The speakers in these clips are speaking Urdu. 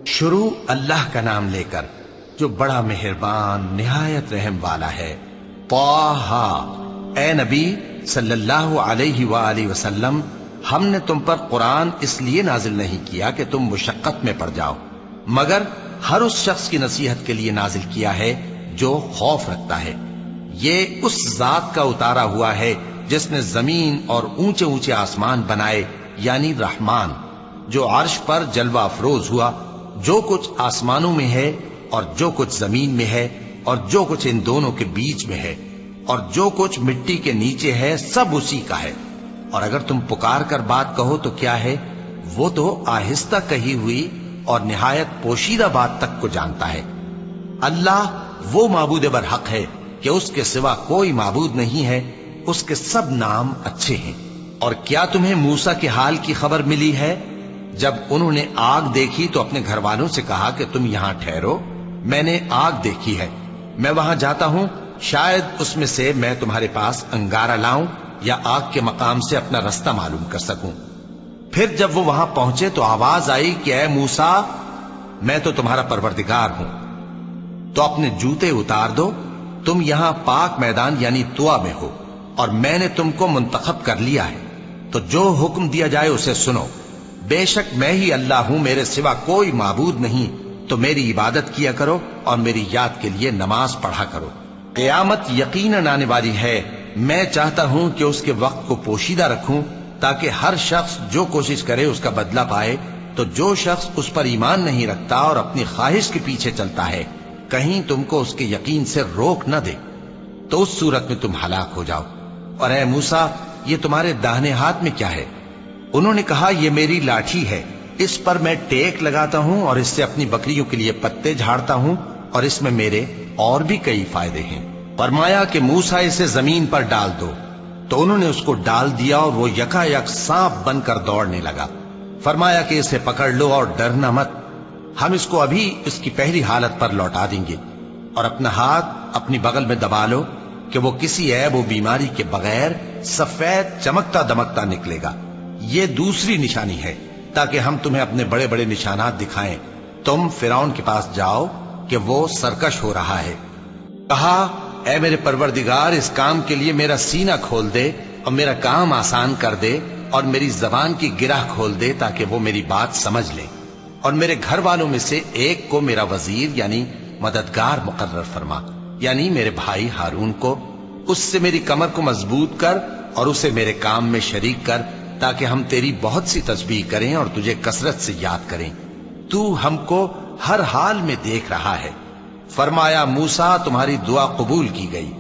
شروع اللہ کا نام لے کر جو بڑا مہربان نہایت رحم والا ہے۔ طٰہٰ، اے نبی صلی اللہ علیہ وآلہ وسلم، ہم نے تم پر قرآن اس لیے نازل نہیں کیا کہ تم مشقت میں پڑ جاؤ، مگر ہر اس شخص کی نصیحت کے لیے نازل کیا ہے جو خوف رکھتا ہے۔ یہ اس ذات کا اتارا ہوا ہے جس نے زمین اور اونچے اونچے آسمان بنائے، یعنی رحمان، جو عرش پر جلوہ افروز ہوا۔ جو کچھ آسمانوں میں ہے اور جو کچھ زمین میں ہے اور جو کچھ ان دونوں کے بیچ میں ہے اور جو کچھ مٹی کے نیچے ہے، سب اسی کا ہے۔ اور اگر تم پکار کر بات کہو تو کیا ہے، وہ تو آہستہ کہی ہوئی اور نہایت پوشیدہ بات تک کو جانتا ہے۔ اللہ وہ معبود برحق ہے کہ اس کے سوا کوئی معبود نہیں ہے، اس کے سب نام اچھے ہیں۔ اور کیا تمہیں موسیٰ کے حال کی خبر ملی ہے؟ جب انہوں نے آگ دیکھی تو اپنے گھر والوں سے کہا کہ تم یہاں ٹھہرو، میں نے آگ دیکھی ہے، میں وہاں جاتا ہوں، شاید اس میں سے میں تمہارے پاس انگارہ لاؤں یا آگ کے مقام سے اپنا رستہ معلوم کر سکوں۔ پھر جب وہ وہاں پہنچے تو آواز آئی کہ اے موسیٰ، میں تو تمہارا پروردگار ہوں، تو اپنے جوتے اتار دو، تم یہاں پاک میدان یعنی طویٰ میں ہو، اور میں نے تم کو منتخب کر لیا ہے، تو جو حکم دیا جائے اسے سنو۔ بے شک میں ہی اللہ ہوں، میرے سوا کوئی معبود نہیں، تو میری عبادت کیا کرو اور میری یاد کے لیے نماز پڑھا کرو۔ قیامت یقیناً آنے والی ہے، میں چاہتا ہوں کہ اس کے وقت کو پوشیدہ رکھوں تاکہ ہر شخص جو کوشش کرے اس کا بدلہ پائے۔ تو جو شخص اس پر ایمان نہیں رکھتا اور اپنی خواہش کے پیچھے چلتا ہے، کہیں تم کو اس کے یقین سے روک نہ دے، تو اس صورت میں تم ہلاک ہو جاؤ۔ اور اے موسیٰ، یہ تمہارے داہنے ہاتھ میں کیا ہے؟ انہوں نے کہا یہ میری لاٹھی ہے، اس پر میں ٹیک لگاتا ہوں اور اس سے اپنی بکریوں کے لیے پتے جھاڑتا ہوں، اور اس میں میرے اور بھی کئی فائدے ہیں۔ فرمایا کہ موسیٰ اسے زمین پر ڈال دو، تو انہوں نے اس کو ڈال دیا اور وہ یکا یک سانپ بن کر دوڑنے لگا۔ فرمایا کہ اسے پکڑ لو اور ڈرنا مت، ہم اس کو ابھی اس کی پہلی حالت پر لوٹا دیں گے، اور اپنا ہاتھ اپنی بغل میں دبا لو کہ وہ کسی عیب و بیماری کے بغیر سفید چمکتا دمکتا نکلے گا۔ یہ دوسری نشانی ہے تاکہ ہم تمہیں اپنے بڑے بڑے نشانات دکھائیں۔ تم فرعون کے پاس جاؤ کہ وہ سرکش ہو رہا ہے۔ کہا اے میرے پروردگار، اس کام کے لیے میرا سینہ کھول دے اور میرا کام آسان کر دے، اور میری زبان کی گرہ کھول دے تاکہ وہ میری بات سمجھ لے، اور میرے گھر والوں میں سے ایک کو میرا وزیر یعنی مددگار مقرر فرما، یعنی میرے بھائی ہارون کو۔ اس سے میری کمر کو مضبوط کر اور اسے میرے کام میں شریک کر، تاکہ ہم تیری بہت سی تسبیح کریں اور تجھے کثرت سے یاد کریں، تو ہم کو ہر حال میں دیکھ رہا ہے۔ فرمایا موسیٰ، تمہاری دعا قبول کی گئی،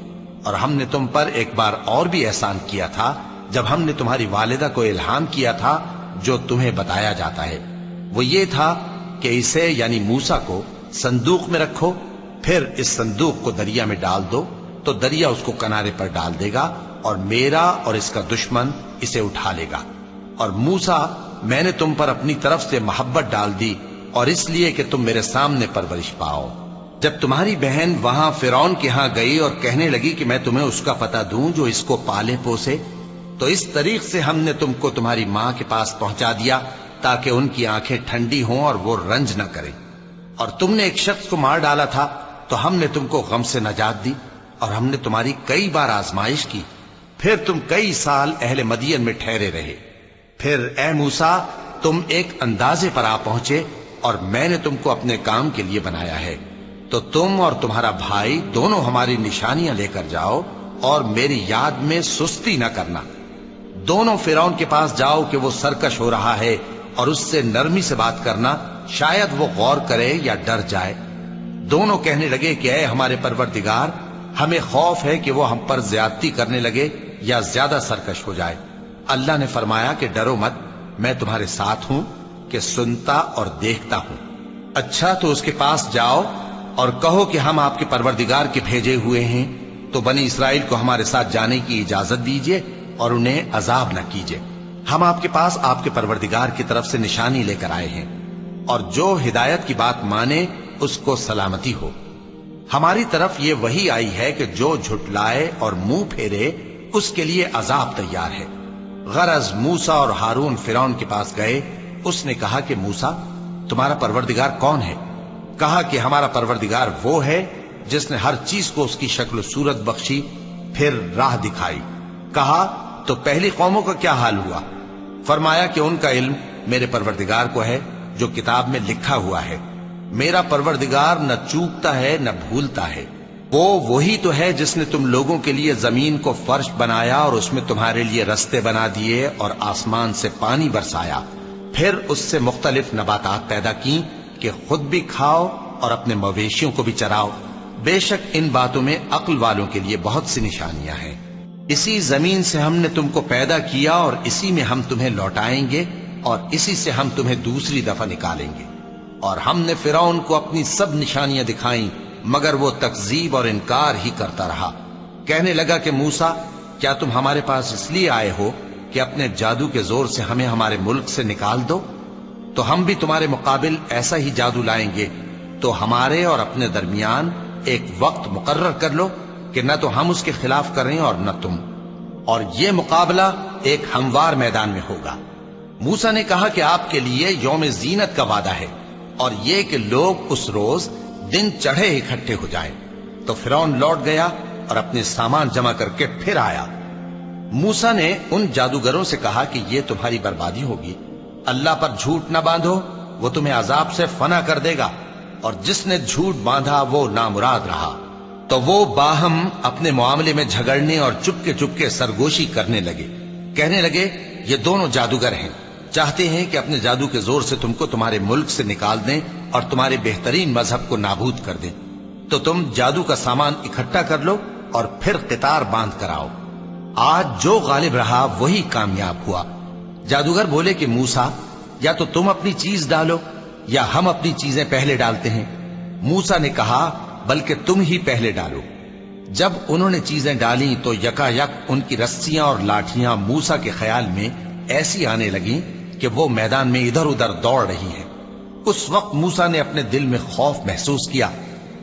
اور ہم نے تم پر ایک بار اور بھی احسان کیا تھا جب ہم نے تمہاری والدہ کو الہام کیا تھا جو تمہیں بتایا جاتا ہے۔ وہ یہ تھا کہ اسے یعنی موسیٰ کو صندوق میں رکھو، پھر اس صندوق کو دریا میں ڈال دو، تو دریا اس کو کنارے پر ڈال دے گا، اور میرا اور اس کا دشمن اسے اٹھا لے گا۔ اور موسیٰ، میں نے تم پر اپنی طرف سے محبت ڈال دی، اور اس لیے کہ تم میرے سامنے پرورش پاؤ۔ جب تمہاری بہن وہاں فرعون کے ہاں گئی اور کہنے لگی کہ میں تمہیں اس کا پتہ دوں جو اس کو پالے پوسے، تو اس طریق سے ہم نے تم کو تمہاری ماں کے پاس پہنچا دیا تاکہ ان کی آنکھیں ٹھنڈی ہوں اور وہ رنج نہ کریں۔ اور تم نے ایک شخص کو مار ڈالا تھا تو ہم نے تم کو غم سے نجات دی، اور ہم نے تمہاری کئی بار آزمائش کی، پھر تم کئی سال اہل مدین میں ٹھہرے رہے۔ پھر اے موسیٰ، تم ایک اندازے پر آ پہنچے، اور میں نے تم کو اپنے کام کے لیے بنایا ہے، تو تم اور تمہارا بھائی دونوں ہماری نشانیاں لے کر جاؤ، اور میری یاد میں سستی نہ کرنا۔ دونوں فرعون کے پاس جاؤ کہ وہ سرکش ہو رہا ہے، اور اس سے نرمی سے بات کرنا، شاید وہ غور کرے یا ڈر جائے۔ دونوں کہنے لگے کہ اے ہمارے پروردگار، ہمیں خوف ہے کہ وہ ہم پر زیادتی کرنے لگے یا زیادہ سرکش ہو جائے۔ اللہ نے فرمایا کہ ڈرو مت، میں تمہارے ساتھ ہوں کہ سنتا اور دیکھتا ہوں۔ اچھا تو اس کے پاس جاؤ اور کہو کہ ہم آپ کے پروردگار کے بھیجے ہوئے ہیں، تو بنی اسرائیل کو ہمارے ساتھ جانے کی اجازت دیجیے اور انہیں عذاب نہ کیجیے۔ ہم آپ کے پاس آپ کے پروردگار کی طرف سے نشانی لے کر آئے ہیں، اور جو ہدایت کی بات مانے اس کو سلامتی ہو۔ ہماری طرف یہ وحی آئی ہے کہ جو جھٹلائے اور منہ پھیرے اس کے لیے عذاب تیار ہے۔ غرض موسیٰ اور ہارون فرعون کے پاس گئے، اس نے کہا کہ موسیٰ، تمہارا پروردگار کون ہے؟ کہا کہ ہمارا پروردگار وہ ہے جس نے ہر چیز کو اس کی شکل و صورت بخشی، پھر راہ دکھائی۔ کہا تو پہلی قوموں کا کیا حال ہوا؟ فرمایا کہ ان کا علم میرے پروردگار کو ہے جو کتاب میں لکھا ہوا ہے۔ میرا پروردگار نہ چوکتا ہے نہ بھولتا ہے۔ وہ وہی تو ہے جس نے تم لوگوں کے لیے زمین کو فرش بنایا اور اس میں تمہارے لیے رستے بنا دیے اور آسمان سے پانی برسایا، پھر اس سے مختلف نباتات پیدا کی کہ خود بھی کھاؤ اور اپنے مویشیوں کو بھی چراؤ۔ بے شک ان باتوں میں عقل والوں کے لیے بہت سی نشانیاں ہیں۔ اسی زمین سے ہم نے تم کو پیدا کیا اور اسی میں ہم تمہیں لوٹائیں گے اور اسی سے ہم تمہیں دوسری دفعہ نکالیں گے۔ اور ہم نے فرعون کو اپنی سب نشانیاں دکھائیں، مگر وہ تکذیب اور انکار ہی کرتا رہا۔ کہنے لگا کہ موسیٰ، کیا تم ہمارے پاس اس لیے آئے ہو کہ اپنے جادو کے زور سے ہمیں ہمارے ملک سے نکال دو؟ تو ہم بھی تمہارے مقابل ایسا ہی جادو لائیں گے، تو ہمارے اور اپنے درمیان ایک وقت مقرر کر لو کہ نہ تو ہم اس کے خلاف کریں اور نہ تم، اور یہ مقابلہ ایک ہموار میدان میں ہوگا۔ موسیٰ نے کہا کہ آپ کے لیے یوم زینت کا وعدہ ہے، اور یہ کہ لوگ اس روز دن چڑھے اکٹھے ہو جائیں۔ تو فرعون لوٹ گیا اور اپنے سامان جمع کر کے پھر آیا۔ موسیٰ نے ان جادوگروں سے کہا کہ یہ تمہاری بربادی ہوگی، اللہ پر جھوٹ نہ باندھو، وہ تمہیں عذاب سے فنا کر دے گا، اور جس نے جھوٹ باندھا وہ نامراد رہا۔ تو وہ باہم اپنے معاملے میں جھگڑنے اور چپکے سرگوشی کرنے لگے۔ کہنے لگے یہ دونوں جادوگر ہیں، چاہتے ہیں کہ اپنے جادو کے زور سے تم کو تمہارے ملک سے نکال دیں اور تمہارے بہترین مذہب کو نابود کر دیں۔ تو تم جادو کا سامان اکٹھا کر لو اور پھر قطار باندھ کر آؤ۔ آج جو غالب رہا وہی کامیاب ہوا۔ جادوگر بولے کہ موسیٰ، یا تو تم اپنی چیز ڈالو یا ہم اپنی چیزیں پہلے ڈالتے ہیں۔ موسیٰ نے کہا بلکہ تم ہی پہلے ڈالو۔ جب انہوں نے چیزیں ڈالیں تو یکا یک ان کی رسیاں اور لاٹھیاں موسیٰ کے خیال میں ایسی آنے لگیں کہ وہ میدان میں ادھر ادھر دوڑ رہی ہیں۔ اس وقت موسیٰ نے اپنے دل میں خوف محسوس کیا۔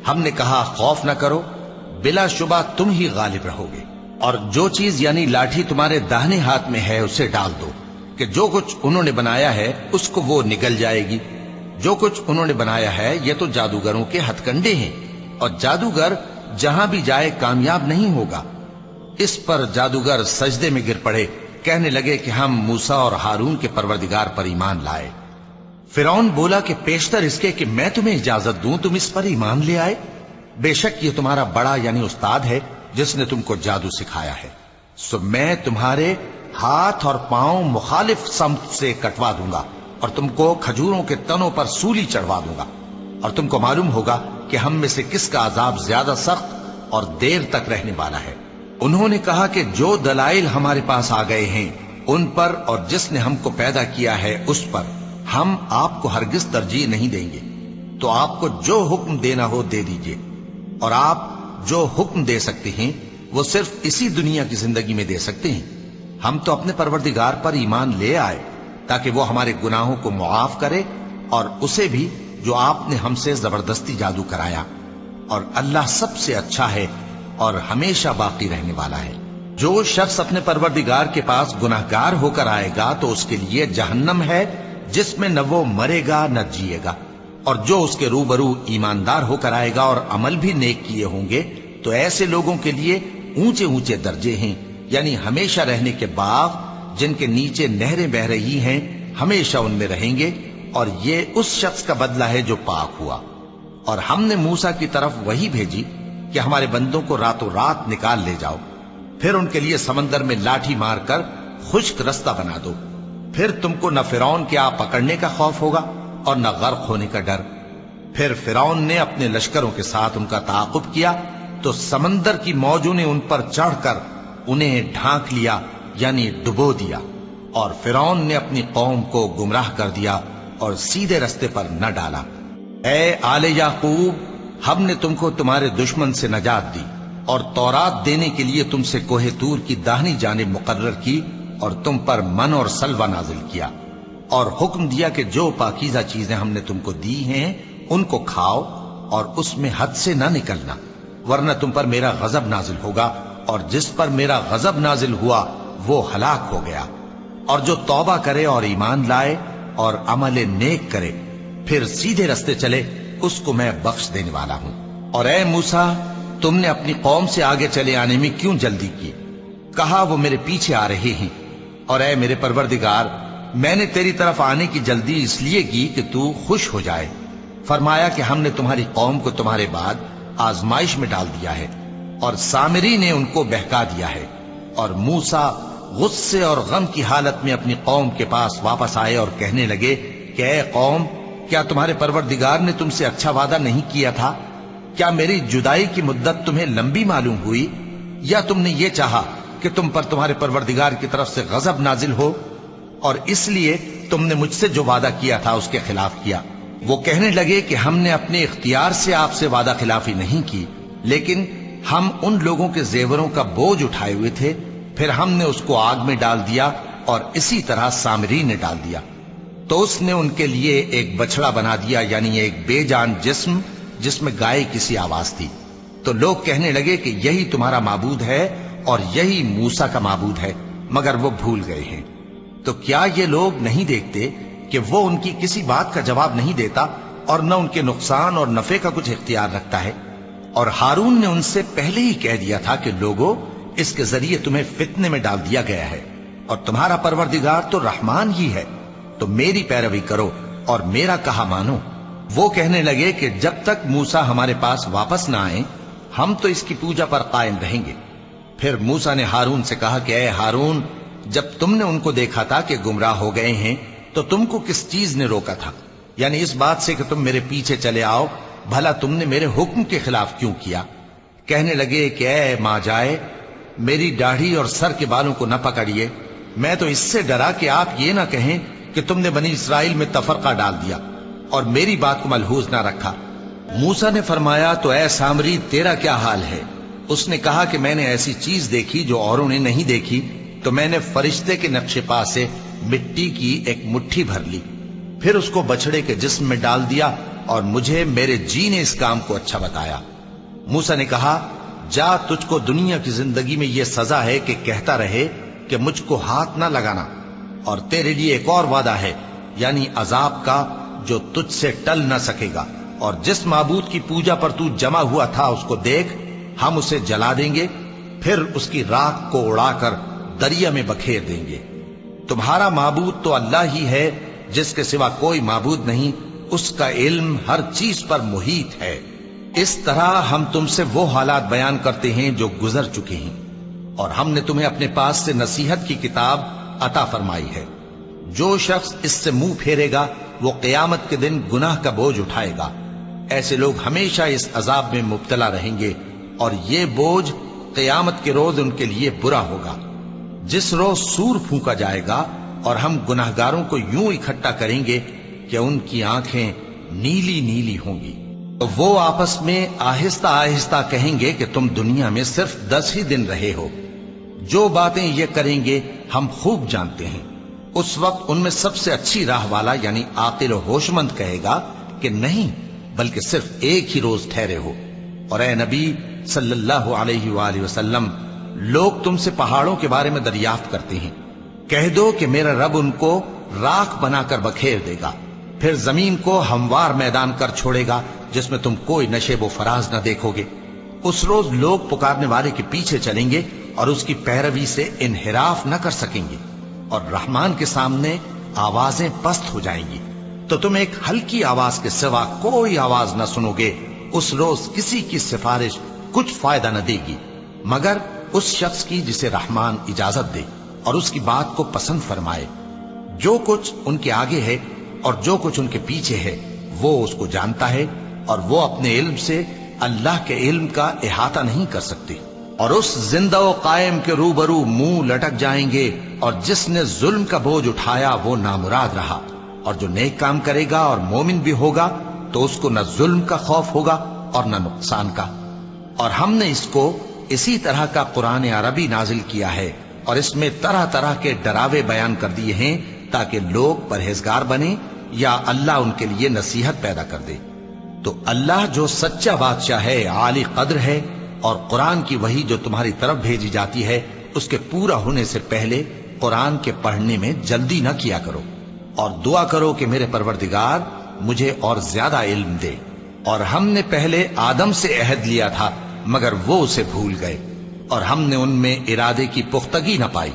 ہم نے کہا خوف نہ کرو، بلا شبہ تم ہی غالب رہو گے، اور جو چیز یعنی لاٹھی تمہارے داہنے ہاتھ میں ہے اسے ڈال دو کہ جو کچھ انہوں نے بنایا ہے اس کو وہ نگل جائے گی۔ جو کچھ انہوں نے بنایا ہے یہ تو جادوگروں کے ہتھ کنڈے ہیں، اور جادوگر جہاں بھی جائے کامیاب نہیں ہوگا۔ اس پر جادوگر سجدے میں گر پڑے، کہنے لگے کہ ہم موسیٰ اور ہارون کے پروردگار پر ایمان لائے۔ فرعون بولا کہ پیشتر اس کے کہ میں تمہیں اجازت دوں تم اس پر ایمان لے آئے؟ بے شک یہ تمہارا بڑا یعنی استاد ہے جس نے تم کو جادو سکھایا ہے، سو میں تمہارے ہاتھ اور پاؤں مخالف سمت سے کٹوا دوں گا اور تم کو کھجوروں کے تنوں پر سولی چڑھوا دوں گا، اور تم کو معلوم ہوگا کہ ہم میں سے کس کا عذاب زیادہ سخت اور دیر تک رہنے والا ہے۔ انہوں نے کہا کہ جو دلائل ہمارے پاس آ گئے ہیں ان پر اور جس نے ہم کو پیدا کیا ہے اس پر ہم آپ کو ہرگز ترجیح نہیں دیں گے، تو آپ کو جو حکم دینا ہو دے دیجئے، اور آپ جو حکم دے سکتے ہیں وہ صرف اسی دنیا کی زندگی میں دے سکتے ہیں۔ ہم تو اپنے پروردگار پر ایمان لے آئے تاکہ وہ ہمارے گناہوں کو معاف کرے اور اسے بھی جو آپ نے ہم سے زبردستی جادو کرایا، اور اللہ سب سے اچھا ہے اور ہمیشہ باقی رہنے والا ہے۔ جو شخص اپنے پروردگار کے پاس گناہگار ہو کر آئے گا تو اس کے لیے جہنم ہے جس میں نہ وہ مرے گا نہ جیے گا، اور جو اس کے روبرو ایماندار ہو کر آئے گا اور عمل بھی نیک کیے ہوں گے تو ایسے لوگوں کے لیے اونچے اونچے درجے ہیں، یعنی ہمیشہ رہنے کے باغ جن کے نیچے نہریں بہ رہی ہیں، ہمیشہ ان میں رہیں گے، اور یہ اس شخص کا بدلہ ہے جو پاک ہوا۔ اور ہم نے موسیٰ کی طرف وہی بھیجی کہ ہمارے بندوں کو راتوں رات نکال لے جاؤ، پھر ان کے لیے سمندر میں لاٹھی مار کر خشک رستہ بنا دو، پھر تم کو نہ فرعون کے آ پکڑنے کا خوف ہوگا اور نہ غرق ہونے کا ڈر۔ پھر فرعون نے اپنے لشکروں کے ساتھ ان کا تعاقب کیا تو سمندر کی موجوں نے ان پر چڑھ کر انہیں ڈھانک لیا یعنی ڈبو دیا، اور فرعون نے اپنی قوم کو گمراہ کر دیا اور سیدھے رستے پر نہ ڈالا۔ اے آل یعقوب، ہم نے تم کو تمہارے دشمن سے نجات دی اور تورات دینے کے لیے تم سے کوہ طور کی داہنی جانب مقرر کی، اور تم پر من اور سلوہ نازل کیا، اور حکم دیا کہ جو پاکیزہ چیزیں ہم نے تم کو دی ہیں ان کو کھاؤ اور اس میں حد سے نہ نکلنا، ورنہ تم پر میرا غضب نازل ہوگا، اور جس پر میرا غضب نازل ہوا وہ ہلاک ہو گیا۔ اور جو توبہ کرے اور ایمان لائے اور عمل نیک کرے پھر سیدھے رستے چلے اس کو میں بخش دینے والا ہوں۔ اور اے موسیٰ، تم نے اپنی قوم سے آگے چلے آنے میں کیوں جلدی کی؟ کہا وہ میرے پیچھے آ رہے ہیں۔ اور اے میرے پروردگار، میں نے تیری طرف آنے کی جلدی اس لیے کی کہ تو خوش ہو جائے۔ فرمایا کہ ہم نے تمہاری قوم کو تمہارے بعد آزمائش میں ڈال دیا ہے، اور سامری نے ان کو بہکا دیا ہے۔ اور موسیٰ غصے اور غم کی حالت میں اپنی قوم کے پاس واپس آئے اور کہنے لگے کہ اے قوم، کیا تمہارے پروردگار نے تم سے اچھا وعدہ نہیں کیا تھا؟ کیا میری جدائی کی مدت تمہیں لمبی معلوم ہوئی، یا تم نے یہ چاہا کہ تم پر تمہارے پروردگار کی طرف سے غضب نازل ہو، اور اس لیے تم نے مجھ سے جو وعدہ کیا تھا اس کے خلاف کیا؟ وہ کہنے لگے کہ ہم نے اپنے اختیار سے آپ سے وعدہ خلافی نہیں کی، لیکن ہم ان لوگوں کے زیوروں کا بوجھ اٹھائے ہوئے تھے، پھر ہم نے اس کو آگ میں ڈال دیا، اور اسی طرح سامری نے ڈال دیا۔ تو اس نے ان کے لیے ایک بچڑا بنا دیا، یعنی ایک بے جان جسم جس میں گائے کسی آواز تھی۔ تو لوگ کہنے لگے کہ یہی تمہارا معبود ہے اور یہی موسیٰ کا معبود ہے، مگر وہ بھول گئے ہیں۔ تو کیا یہ لوگ نہیں دیکھتے کہ وہ ان کی کسی بات کا جواب نہیں دیتا، اور نہ ان کے نقصان اور نفع کا کچھ اختیار رکھتا ہے؟ اور ہارون نے ان سے پہلے ہی کہہ دیا تھا کہ لوگوں، اس کے ذریعے تمہیں فتنے میں ڈال دیا گیا ہے، اور تمہارا پروردگار تو رحمان ہی ہے، تو میری پیروی کرو اور میرا کہا مانو۔ وہ کہنے لگے کہ جب تک موسیٰ ہمارے پاس واپس نہ آئیں، ہم تو اس کی پوجا پر قائم رہیں گے۔ پھر موسیٰ نے ہارون سے کہا کہ اے ہارون، جب تم نے ان کو دیکھا تھا کہ گمراہ ہو گئے ہیں تو تم کو کس چیز نے روکا تھا؟ یعنی اس بات سے کہ تم میرے پیچھے چلے آؤ، بھلا تم نے میرے حکم کے خلاف کیوں کیا؟ کہنے لگے کہ اے ماں جائے، میری داڑھی اور سر کے بالوں کو نہ پکڑیے، میں تو اس سے ڈرا کہ آپ یہ نہ کہیں کہ تم نے بنی اسرائیل میں تفرقہ ڈال دیا اور میری بات کو ملحوظ نہ رکھا۔ موسیٰ نے فرمایا تو اے سامری، تیرا کیا حال ہے؟ اس نے کہا کہ میں نے ایسی چیز دیکھی جو اوروں نے نہیں دیکھی، تو میں نے فرشتے کے نقش پا سے مٹی کی ایک مٹھی بھر لی، پھر اس کو بچڑے کے جسم میں ڈال دیا، اور مجھے میرے جی نے اس کام کو اچھا بتایا۔ موسیٰ نے کہا جا، تجھ کو دنیا کی زندگی میں یہ سزا ہے کہ کہتا رہے کہ مجھ کو ہاتھ نہ لگانا، اور تیرے لیے ایک اور وعدہ ہے، یعنی عذاب کا جو تجھ سے ٹل نہ سکے گا، اور جس معبود کی پوجا پر تو جمع ہوا تھا اس کو دیکھ، ہم اسے جلا دیں گے، پھر اس کی راکھ کو اڑا کر دریا میں بکھیر دیں گے۔ تمہارا معبود تو اللہ ہی ہے، جس کے سوا کوئی معبود نہیں، اس کا علم ہر چیز پر محیط ہے۔ اس طرح ہم تم سے وہ حالات بیان کرتے ہیں جو گزر چکے ہیں، اور ہم نے تمہیں اپنے پاس سے نصیحت کی کتاب عطا فرمائی ہے۔ جو شخص اس سے منہ پھیرے گا وہ قیامت کے دن گناہ کا بوجھ اٹھائے گا۔ ایسے لوگ ہمیشہ اس عذاب میں مبتلا رہیں گے، اور یہ بوجھ قیامت کے روز ان کے لیے برا ہوگا، جس روز سور پھونکا جائے گا، اور ہم گناہگاروں کو یوں اکٹھا کریں گے کہ ان کی آنکھیں نیلی نیلی ہوں گی۔ تو وہ آپس میں آہستہ آہستہ کہیں گے کہ تم دنیا میں صرف 10 ہی دن رہے ہو، جو باتیں یہ کریں گے ہم خوب جانتے ہیں۔ اس وقت ان میں سب سے اچھی راہ والا یعنی عاقل و ہوش مند کہے گا کہ نہیں، بلکہ صرف ایک ہی روز ٹھہرے ہو۔ اور اے نبی صلی اللہ علیہ وآلہ وسلم، لوگ تم سے پہاڑوں کے بارے میں دریافت کرتے ہیں، کہہ دو کہ میرا رب ان کو راکھ بنا کر بکھیر دے گا، پھر زمین کو ہموار میدان کر چھوڑے گا جس میں تم کوئی نشیب و فراز نہ دیکھو گے۔ اس روز لوگ پکارنے والے کے پیچھے چلیں گے اور اس کی پیروی سے انحراف نہ کر سکیں گے، اور رحمان کے سامنے آوازیں پست ہو جائیں گی، تو تم ایک ہلکی آواز کے سوا کوئی آواز نہ سنو گے۔ اس روز کسی کی سفارش کچھ فائدہ نہ دے گی، مگر اس شخص کی جسے رحمان اجازت دے اور اس کی بات کو پسند فرمائے۔ جو کچھ ان کے آگے ہے اور جو کچھ ان کے پیچھے ہے وہ اس کو جانتا ہے، اور وہ اپنے علم سے اللہ کے علم کا احاطہ نہیں کر سکتے۔ اور اس زندہ و قائم کے روبرو منہ لٹک جائیں گے، اور جس نے ظلم کا بوجھ اٹھایا وہ نامراد رہا، اور جو نیک کام کرے گا اور مومن بھی ہوگا تو اس کو نہ ظلم کا خوف ہوگا اور نہ نقصان کا۔ اور ہم نے اس کو اسی طرح کا قرآن عربی نازل کیا ہے، اور اس میں طرح طرح کے ڈراوے بیان کر دیے ہیں تاکہ لوگ پرہیزگار بنیں یا اللہ ان کے لیے نصیحت پیدا کر دے۔ تو اللہ جو سچا بادشاہ ہے، عالی قدر ہے، اور قرآن کی وحی جو تمہاری طرف بھیجی جاتی ہے اس کے پورا ہونے سے پہلے قرآن کے پڑھنے میں جلدی نہ کیا کرو، اور دعا کرو کہ میرے پروردگار مجھے اور زیادہ علم دے۔ اور ہم نے پہلے آدم سے عہد لیا تھا مگر وہ اسے بھول گئے، اور ہم نے ان میں ارادے کی پختگی نہ پائی۔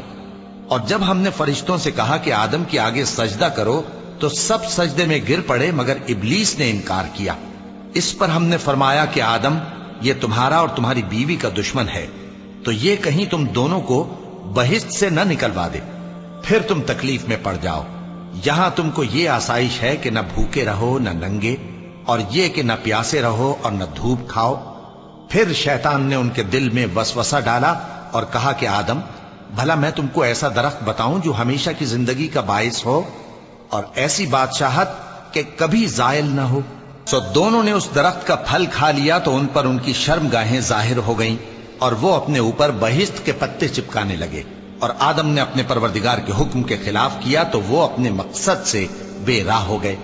اور جب ہم نے فرشتوں سے کہا کہ آدم کے آگے سجدہ کرو تو سب سجدے میں گر پڑے مگر ابلیس نے انکار کیا۔ اس پر ہم نے فرمایا کہ آدم، یہ تمہارا اور تمہاری بیوی کا دشمن ہے، تو یہ کہیں تم دونوں کو بہشت سے نہ نکلوا دے، پھر تم تکلیف میں پڑ جاؤ۔ یہاں تم کو یہ آسائش ہے کہ نہ بھوکے رہو نہ ننگے، اور یہ کہ نہ پیاسے رہو اور نہ دھوپ کھاؤ۔ پھر شیطان نے ان کے دل میں وسوسہ ڈالا اور کہا کہ آدم، بھلا میں تم کو ایسا درخت بتاؤں جو ہمیشہ کی زندگی کا باعث ہو اور ایسی بادشاہت کہ کبھی زائل نہ ہو؟ سو دونوں نے اس درخت کا پھل کھا لیا تو ان پر ان کی شرم گاہیں ظاہر ہو گئیں، اور وہ اپنے اوپر بہشت کے پتے چپکانے لگے۔ اور آدم نے اپنے پروردگار کے حکم کے خلاف کیا تو وہ اپنے مقصد سے بے راہ ہو گئے۔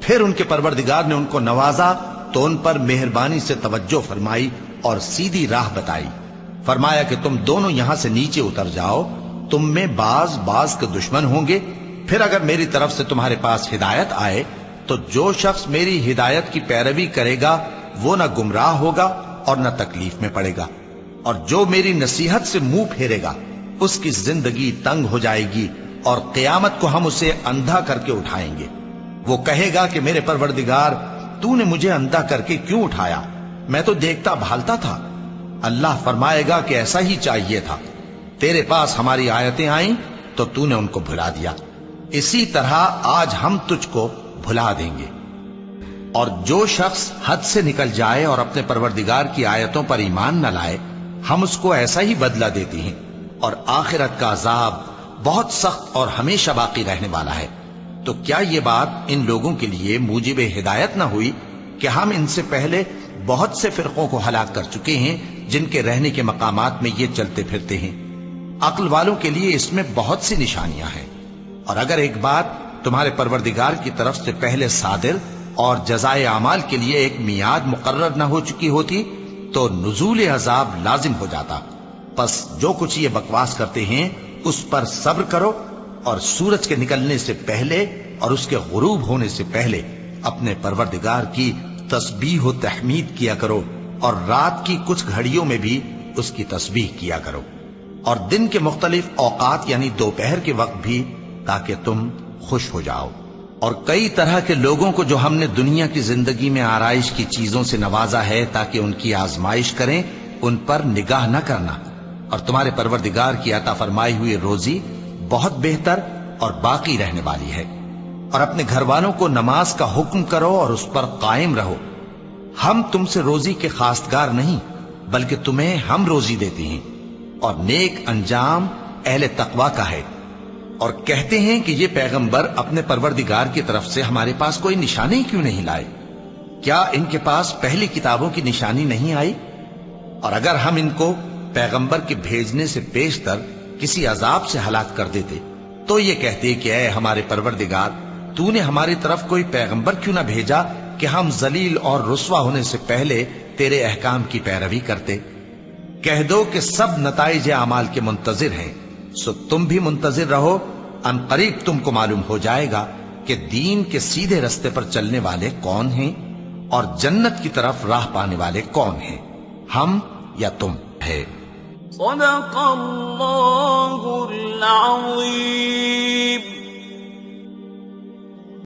پھر ان کے پروردگار نے ان کو نوازا تو ان پر مہربانی سے توجہ فرمائی اور سیدھی راہ بتائی۔ فرمایا کہ تم دونوں یہاں سے نیچے اتر جاؤ، تم میں بعض کے دشمن ہوں گے، پھر اگر میری طرف سے تمہارے پاس ہدایت آئے تو جو شخص میری ہدایت کی پیروی کرے گا وہ نہ گمراہ ہوگا اور نہ تکلیف میں پڑے گا، اور جو میری نصیحت سے منہ پھیرے گا اس کی زندگی تنگ ہو جائے گی، اور قیامت کو ہم اسے اندھا کر کے اٹھائیں گے۔ وہ کہے گا کہ میرے پروردگار، تو نے مجھے اندھا کر کے کیوں اٹھایا؟ میں تو دیکھتا بھالتا تھا۔ اللہ فرمائے گا کہ ایسا ہی چاہیے تھا، تیرے پاس ہماری آیتیں آئیں تو تو نے ان کو بھلا دیا، اسی طرح آج ہم تجھ کو بھلا دیں گے۔ اور جو شخص حد سے نکل جائے اور اپنے پروردگار کی آیتوں پر ایمان نہ لائے، ہم اس کو ایسا ہی بدلہ دیتے ہیں، اور آخرت کا عذاب بہت سخت اور ہمیشہ باقی رہنے والا ہے۔ تو کیا یہ بات ان لوگوں کے لیے موجب ہدایت نہ ہوئی کہ ہم ان سے پہلے بہت سے فرقوں کو ہلاک کر چکے ہیں جن کے رہنے کے مقامات میں یہ چلتے پھرتے ہیں؟ عقل والوں کے لیے اس میں بہت سی نشانیاں ہیں۔ اور اگر ایک بات تمہارے پروردگار کی طرف سے پہلے صادر اور جزائے اعمال کے لیے ایک میعاد مقرر نہ ہو چکی ہوتی تو نزول عذاب لازم ہو جاتا۔ پس جو کچھ یہ بکواس کرتے ہیں اس پر صبر کرو، اور سورج کے نکلنے سے پہلے اور اس کے غروب ہونے سے پہلے اپنے پروردگار کی تسبیح و تحمید کیا کرو، اور رات کی کچھ گھڑیوں میں بھی اس کی تسبیح کیا کرو، اور دن کے مختلف اوقات یعنی دوپہر کے وقت بھی، تاکہ تم خوش ہو جاؤ۔ اور کئی طرح کے لوگوں کو جو ہم نے دنیا کی زندگی میں آرائش کی چیزوں سے نوازا ہے تاکہ ان کی آزمائش کریں، ان پر نگاہ نہ کرنا، اور تمہارے پروردگار کی عطا فرمائی ہوئی روزی بہت بہتر اور باقی رہنے والی ہے۔ اور اپنے گھر والوں کو نماز کا حکم کرو اور اس پر قائم رہو۔ ہم تم سے روزی کے خواستگار نہیں بلکہ تمہیں ہم روزی دیتے ہیں، اور نیک انجام اہل تقوی کا ہے۔ اور کہتے ہیں کہ یہ پیغمبر اپنے پروردگار کی طرف سے ہمارے پاس کوئی نشانی کیوں نہیں لائے؟ کیا ان کے پاس پہلی کتابوں کی نشانی نہیں آئی؟ اور اگر ہم ان کو پیغمبر کے بھیجنے سے پیشتر کسی عذاب سے ہلاک کر دیتے تو یہ کہتے کہ اے ہمارے پروردگار، تو نے ہماری طرف کوئی پیغمبر کیوں نہ بھیجا کہ ہم ذلیل اور رسوا ہونے سے پہلے تیرے احکام کی پیروی کرتے۔ کہہ دو کہ سب نتائج اعمال کے منتظر ہیں، سو تم بھی منتظر رہو، ان قریب تم کو معلوم ہو جائے گا کہ دین کے سیدھے رستے پر چلنے والے کون ہیں اور جنت کی طرف راہ پانے والے کون ہیں، ہم یا تم ہے۔ صدق اللہ العظیم۔